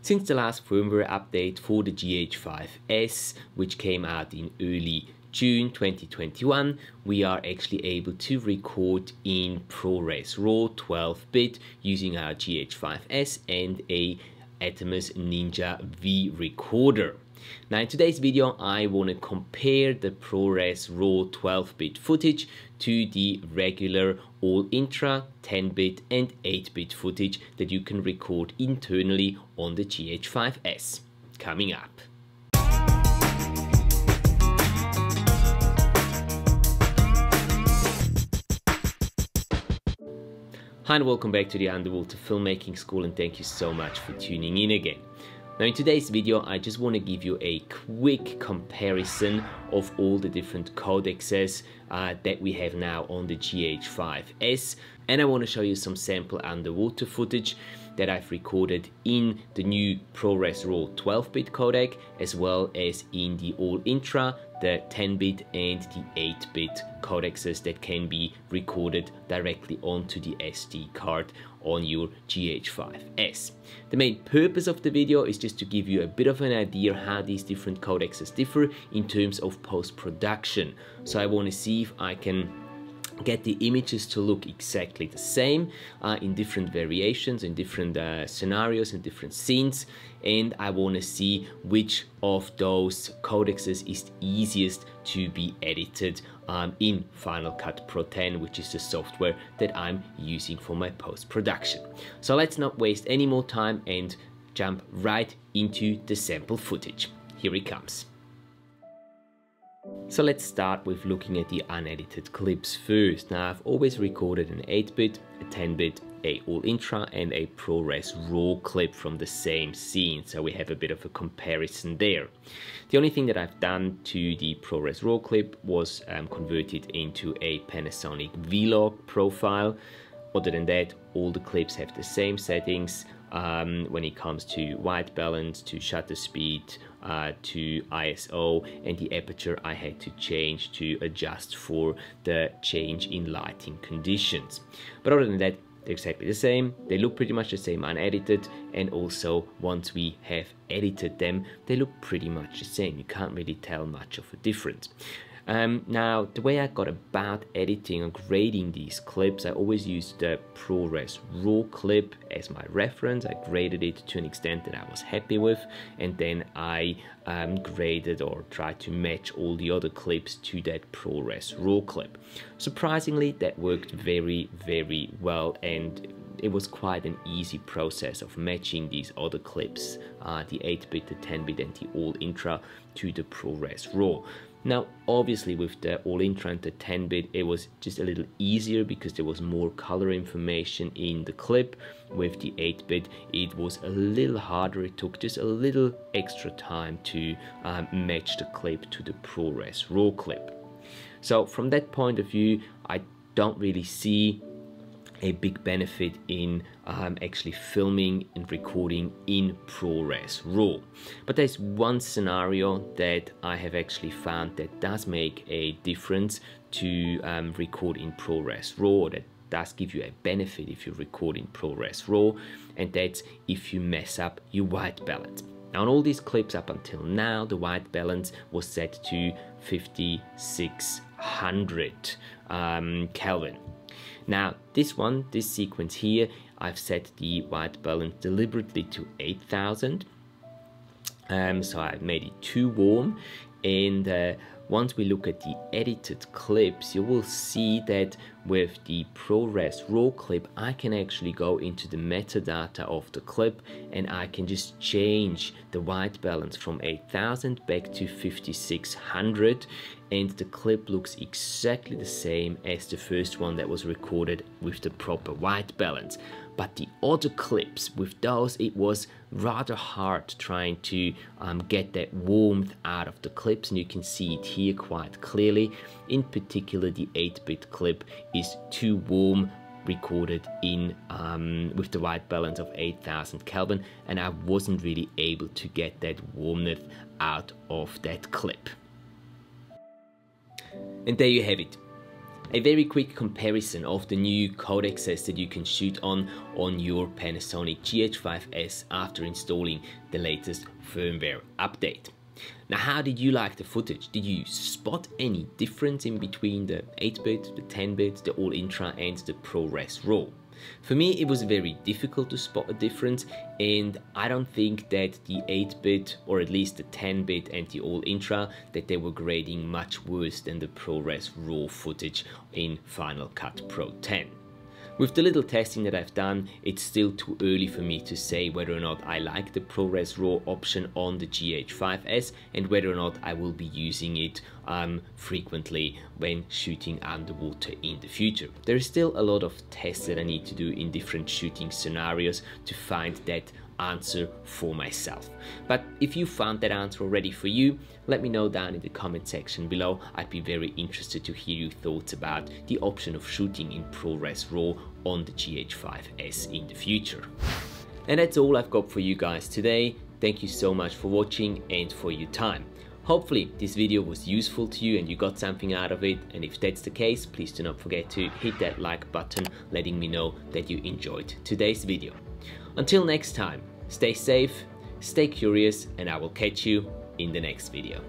Since the last firmware update for the GH5S, which came out in early June 2021, we are actually able to record in ProRes RAW 12-bit using our GH5S and a Atomos Ninja V recorder. Now in today's video I want to compare the ProRes RAW 12-bit footage to the regular All-Intra 10-bit and 8-bit footage that you can record internally on the GH5S. Coming up. Hi and welcome back to the Underwater Filmmaking School, and thank you so much for tuning in again. Now in today's video I just want to give you a quick comparison of all the different codecs that we have now on the GH5S, and I want to show you some sample underwater footage that I've recorded in the new ProRes RAW 12-bit codec, as well as in the All-Intra, the 10-bit and the 8-bit codecs that can be recorded directly onto the SD card on your GH5S. The main purpose of the video is just to give you a bit of an idea how these different codecs differ in terms of post-production. So I want to see if I can get the images to look exactly the same in different variations, in different scenarios, in different scenes, and I want to see which of those codecs is easiest to be edited in Final Cut Pro 10, which is the software that I'm using for my post-production. So let's not waste any more time and jump right into the sample footage. Here it comes. So let's start with looking at the unedited clips first. Now I've always recorded an 8-bit, a 10-bit, a All-Intra and a ProRes RAW clip from the same scene, so we have a bit of a comparison there. The only thing that I've done to the ProRes RAW clip was convert it into a Panasonic Vlog profile. Other than that, all the clips have the same settings when it comes to white balance, to shutter speed, to ISO, and the aperture I had to change to adjust for the change in lighting conditions. But other than that, they're exactly the same. They look pretty much the same unedited, and also once we have edited them, they look pretty much the same. You can't really tell much of a difference. Now, the way I got about editing and grading these clips, I always used the ProRes RAW clip as my reference. I graded it to an extent that I was happy with, and then I graded or tried to match all the other clips to that ProRes RAW clip. Surprisingly, that worked very, very well, and it was quite an easy process of matching these other clips, the 8-bit, the 10-bit and the All-Intra, to the ProRes RAW. Now obviously with the All-Intra and the 10-bit it was just a little easier because there was more color information in the clip. With the 8-bit it was a little harder, it took just a little extra time to match the clip to the ProRes RAW clip. So from that point of view I don't really see a big benefit in actually filming and recording in ProRes RAW. But there's one scenario that I have actually found that does make a difference to record in ProRes RAW, or that does give you a benefit if you record in ProRes RAW, and that's if you mess up your white balance. Now on all these clips up until now, the white balance was set to 5600 Kelvin. Now this sequence here, I've set the white balance deliberately to 8000, so I've made it too warm, and once we look at the edited clips, you will see that with the ProRes RAW clip I can actually go into the metadata of the clip and I can just change the white balance from 8000 back to 5600, and the clip looks exactly the same as the first one that was recorded with the proper white balance. But the other clips, with those it was rather hard trying to get that warmth out of the clips, and you can see it here quite clearly. In particular the 8-bit clip is too warm, recorded in with the white balance of 8000 Kelvin, and I wasn't really able to get that warmth out of that clip. And there you have it. A very quick comparison of the new codecs that you can shoot on your Panasonic GH5S after installing the latest firmware update. Now, how did you like the footage? Did you spot any difference in between the 8-bit, the 10-bit, the All-Intra and the ProRes RAW? For me, it was very difficult to spot a difference, and I don't think that the 8-bit or at least the 10-bit and the All-Intra that they were grading much worse than the ProRes RAW footage in Final Cut Pro 10. With the little testing that I've done, it's still too early for me to say whether or not I like the ProRes RAW option on the GH5S and whether or not I will be using it frequently when shooting underwater in the future. There is still a lot of tests that I need to do in different shooting scenarios to find that answer for myself. But if you found that answer already for you, let me know down in the comment section below. I'd be very interested to hear your thoughts about the option of shooting in ProRes RAW on the GH5S in the future. And that's all I've got for you guys today. Thank you so much for watching and for your time. Hopefully this video was useful to you and you got something out of it, and if that's the case, please do not forget to hit that like button, letting me know that you enjoyed today's video. Until next time, stay safe, stay curious, and I will catch you in the next video.